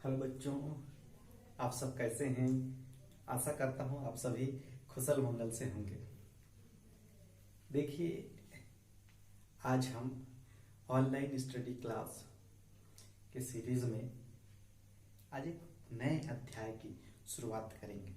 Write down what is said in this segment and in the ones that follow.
Hello बच्चों, आप सब कैसे हैं। आशा करता हूँ आप सभी खुशल मंगल से होंगे। देखिए, आज हम ऑनलाइन स्टडी क्लास के सीरीज में आज एक नए अध्याय की शुरुआत करेंगे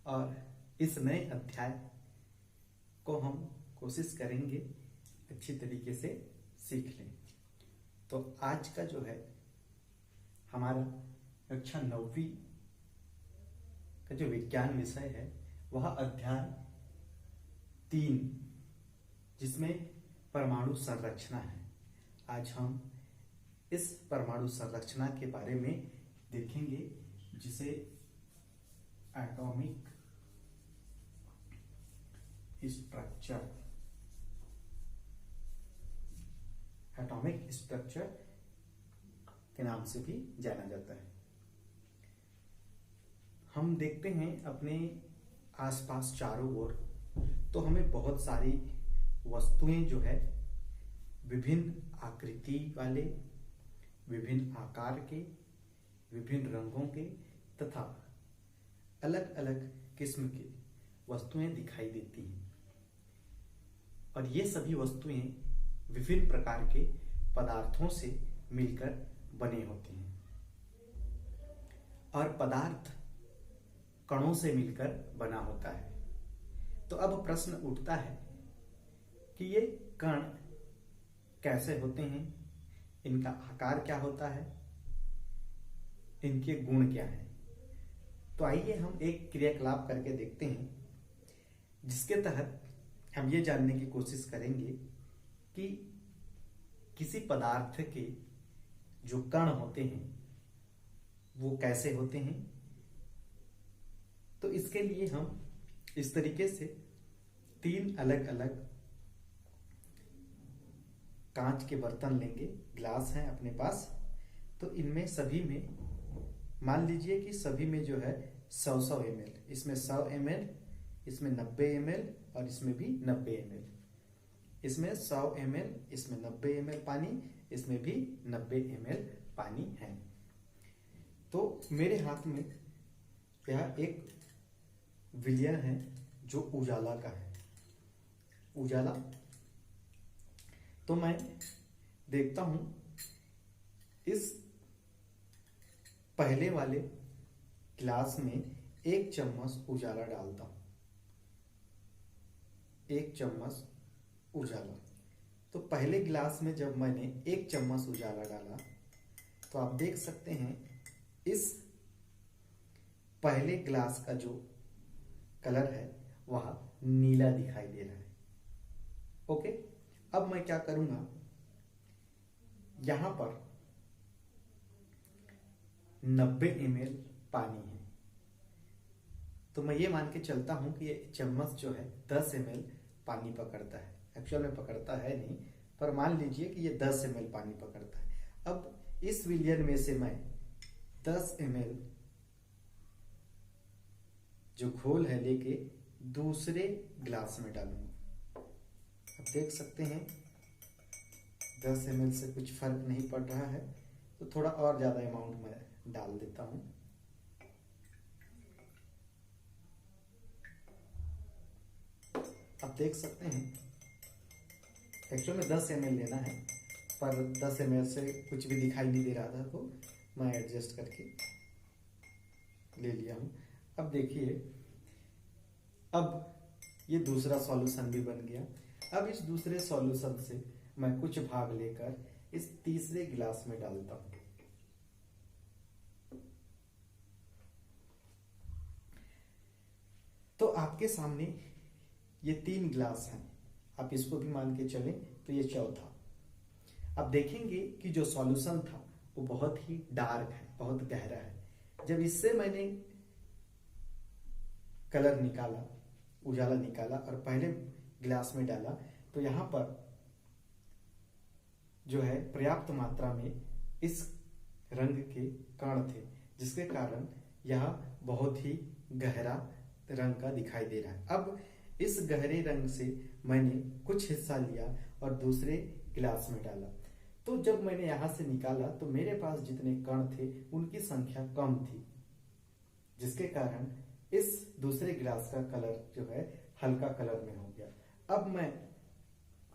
और इस नए अध्याय को हम कोशिश करेंगे अच्छी तरीके से सीख लें। तो आज का जो है हमारा कक्षा 9वीं का जो विज्ञान विषय है वह अध्याय 3 जिसमें परमाणु संरचना है। आज हम इस परमाणु संरचना के बारे में देखेंगे जिसे एटॉमिक स्ट्रक्चर के नाम से भी जाना जाता है। हम देखते हैं अपने आसपास चारों ओर तो हमें बहुत सारी वस्तुएं जो है विभिन्न आकृति वाले, विभिन्न आकार के, विभिन्न रंगों के तथा अलग अलग किस्म की वस्तुएं दिखाई देती हैं और ये सभी वस्तुएं विभिन्न प्रकार के पदार्थों से मिलकर बने होते हैं और पदार्थ कणों से मिलकर बना होता है। तो अब प्रश्न उठता है कि ये कण कैसे होते हैं, इनका आकार क्या होता है, इनके गुण क्या हैं। तो आइए हम एक क्रियाकलाप करके देखते हैं जिसके तहत हम ये जानने की कोशिश करेंगे कि किसी पदार्थ के जो कण होते हैं वो कैसे होते हैं। तो इसके लिए हम इस तरीके से 3 अलग अलग कांच के बर्तन लेंगे, ग्लास हैं अपने पास। तो इनमें सभी में मान लीजिए कि सभी में जो है 100 ml, इसमें 100 ml, इसमें 90 ml और इसमें भी 90 ml। इसमें 100 ml, इसमें 90 ml पानी, इसमें भी 90 ml पानी है। तो मेरे हाथ में यह एक विलयन है जो उजाला का है, उजाला। तो मैं देखता हूं इस पहले वाले गिलास में 1 चम्मच उजाला डालता हूं, 1 चम्मच उजाला। तो पहले गिलास में जब मैंने 1 चम्मच उजाला डाला तो आप देख सकते हैं इस पहले गिलास का जो कलर है वह नीला दिखाई दे रहा है। ओके, अब मैं क्या करूंगा, यहां पर 90 ml पानी है तो मैं ये मान के चलता हूं कि ये चम्मच जो है 10 ml पानी पकड़ता है। एक्चुअल में पकड़ता है नहीं, पर मान लीजिए कि ये 10 ml पानी पकड़ता है। अब इस विलयन में से मैं 10 ml जो घोल है लेके दूसरे ग्लास में डालूंगा। अब देख सकते हैं 10 ml से कुछ फर्क नहीं पड़ रहा है, तो थोड़ा और ज्यादा अमाउंट मैं डाल देता हूं। अब देख सकते हैं एक्चुअल में 10 ml लेना है, पर 10 ml से कुछ भी दिखाई नहीं दे रहा था तो मैं एडजस्ट करके ले लिया हूं। अब देखिए, अब ये दूसरा सॉल्यूशन भी बन गया। अब इस दूसरे सॉल्यूशन से मैं कुछ भाग लेकर इस तीसरे गिलास में डालता हूं। तो आपके सामने ये 3 गिलास हैं, आप इसको भी मान के चलें तो ये चौथा। अब देखेंगे कि जो सॉल्यूशन था वो बहुत ही डार्क है, बहुत गहरा है। जब इससे मैंने कलर निकाला, उजाला निकाला और पहले गिलास में डाला तो यहां पर जो है पर्याप्त मात्रा में इस रंग के कण थे, जिसके कारण यह बहुत ही गहरा रंग का दिखाई दे रहा है। अब इस गहरे रंग से मैंने कुछ हिस्सा लिया और दूसरे गिलास में डाला तो जब मैंने यहां से निकाला तो मेरे पास जितने कण थे उनकी संख्या कम थी, जिसके कारण इस दूसरे गिलास का कलर जो है हल्का कलर में हो गया। अब मैं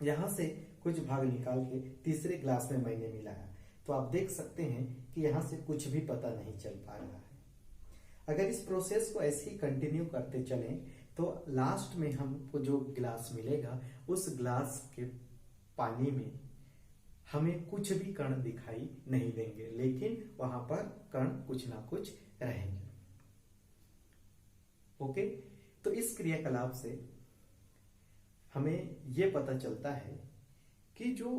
यहां से कुछ भाग निकाल के तीसरे गिलास में मैंने मिलाया, तो आप देख सकते हैं कि यहां से कुछ भी पता नहीं चल पा रहा है। अगर इस प्रोसेस को ऐसे ही कंटिन्यू करते चलें तो लास्ट में हमको जो गिलास मिलेगा उस गिलास के पानी में हमें कुछ भी कण दिखाई नहीं देंगे, लेकिन वहां पर कण कुछ ना कुछ रहेंगे। ओके, तो इस क्रियाकलाप से हमें यह पता चलता है कि जो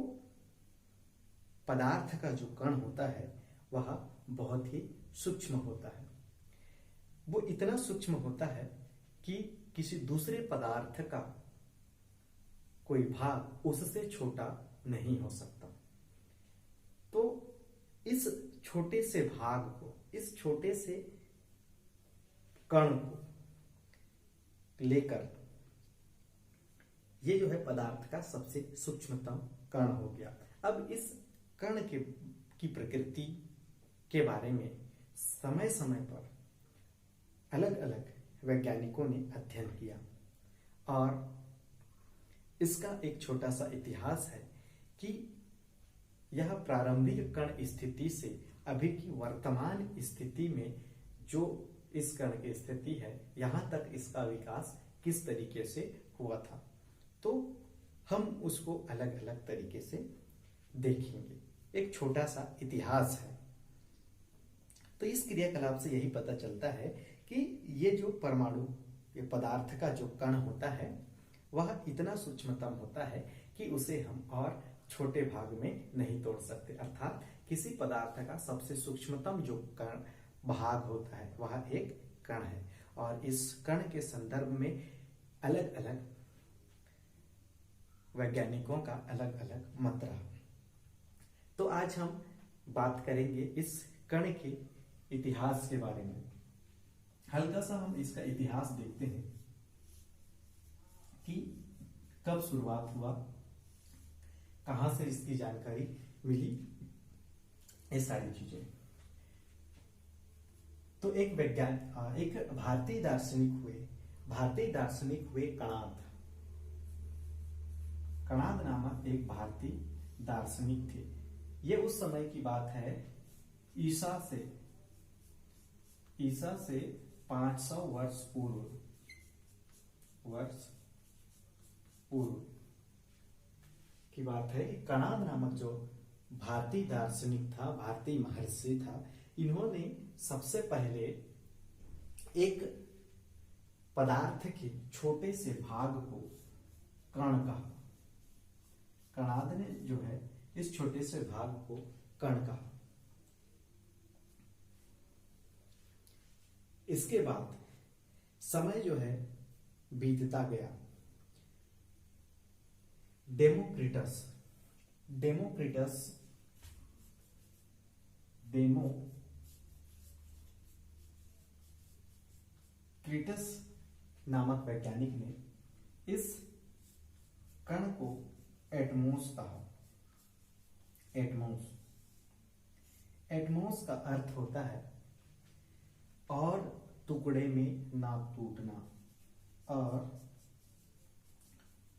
पदार्थ का जो कण होता है वह बहुत ही सूक्ष्म होता है। वो इतना सूक्ष्म होता है कि किसी दूसरे पदार्थ का कोई भाग उससे छोटा नहीं हो सकता। तो इस छोटे से भाग को, इस छोटे से कण को लेकर ये जो है पदार्थ का सबसे सूक्ष्मतम कण हो गया। अब इस कण की प्रकृति के बारे में समय समय पर अलग अलग वैज्ञानिकों ने अध्ययन किया और इसका एक छोटा सा इतिहास है कि यह प्रारंभिक कण स्थिति से अभी की वर्तमान स्थिति में जो इस कण की स्थिति है, यहां तक इसका विकास किस तरीके से हुआ था, तो हम उसको अलग अलग तरीके से देखेंगे। एक छोटा सा इतिहास है। तो इस क्रियाकलाप से यही पता चलता है कि ये जो परमाणु, ये पदार्थ का जो कण होता है वह इतना सूक्ष्मतम होता है कि उसे हम और छोटे भाग में नहीं तोड़ सकते। अर्थात किसी पदार्थ का सबसे सूक्ष्मतम जो कण भाग होता है वह एक कण है, और इस कण के संदर्भ में अलग अलग वैज्ञानिकों का अलग अलग मत रहा। तो आज हम बात करेंगे इस कण के इतिहास के बारे में। हल्का सा हम इसका इतिहास देखते हैं कि कब शुरुआत हुआ, कहां से इसकी जानकारी मिली, ये सारी चीजें। तो एक भारतीय दार्शनिक हुए कणाद नामक एक भारतीय दार्शनिक थे। ये उस समय की बात है, ईसा से 500 वर्ष पूर्व की बात है। कणाद नामक जो भारतीय दार्शनिक था, भारतीय महर्षि था, इन्होंने सबसे पहले एक पदार्थ के छोटे से भाग को कण कहा। कणाद ने जो है इस छोटे से भाग को कण कहा। इसके बाद समय जो है बीतता गया। डेमोक्रिटस नामक वैज्ञानिक ने इस कण को एटमॉस कहा। एटमॉस का अर्थ होता है और टुकड़े में ना टूटना, और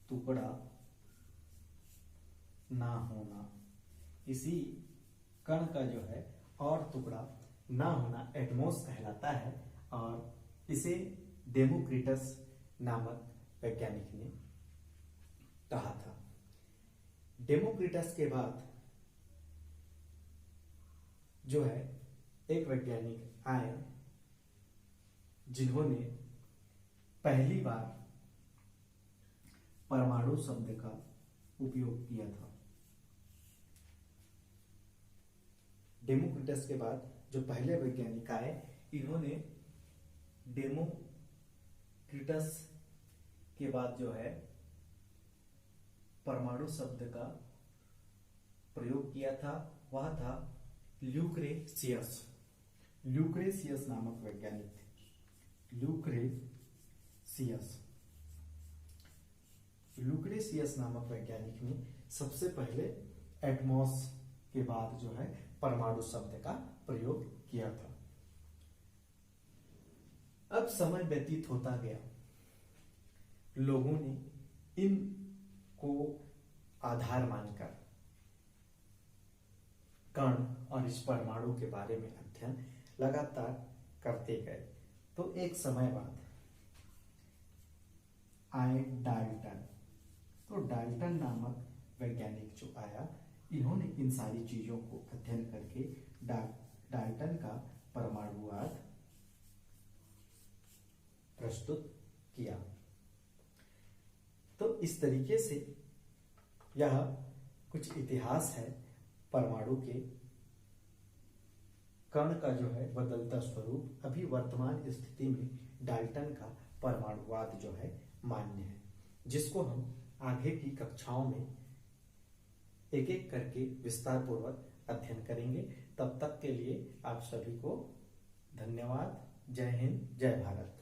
टुकड़ा ना होना। इसी कण का जो है और टुकड़ा ना होना एटमॉस कहलाता है, और इसे डेमोक्रिटस नामक वैज्ञानिक ने कहा था। डेमोक्रिटस के बाद जो है एक वैज्ञानिक आए जिन्होंने पहली बार परमाणु शब्द का उपयोग किया था। डेमोक्रिटस के बाद जो पहले वैज्ञानिक आए, इन्होंने डेमोक्रिटस के बाद जो है परमाणु शब्द का प्रयोग किया था, वह था ल्यूक्रेशियस नामक वैज्ञानिक थे। ल्यूक्रेशियस नामक वैज्ञानिक ने सबसे पहले एटमॉस के बाद जो है परमाणु शब्द का प्रयोग किया था। अब समय व्यतीत होता गया, लोगों ने इन को आधार मानकर कण और इस परमाणु के बारे में अध्ययन लगातार करते गए। तो एक समय बाद आए डाल्टन। तो डाल्टन नामक वैज्ञानिक जो आया, इन्होंने इन सारी चीजों को अध्ययन करके डाल्टन का परमाणुवाद प्रस्तुत किया। तो इस तरीके से यह कुछ इतिहास है परमाणु के कण का जो है बदलता स्वरूप। अभी वर्तमान स्थिति में डाल्टन का परमाणुवाद जो है मान्य है, जिसको हम आगे की कक्षाओं में एक एक करके विस्तार पूर्वक अध्ययन करेंगे। तब तक के लिए आप सभी को धन्यवाद। जय हिंद, जय भारत।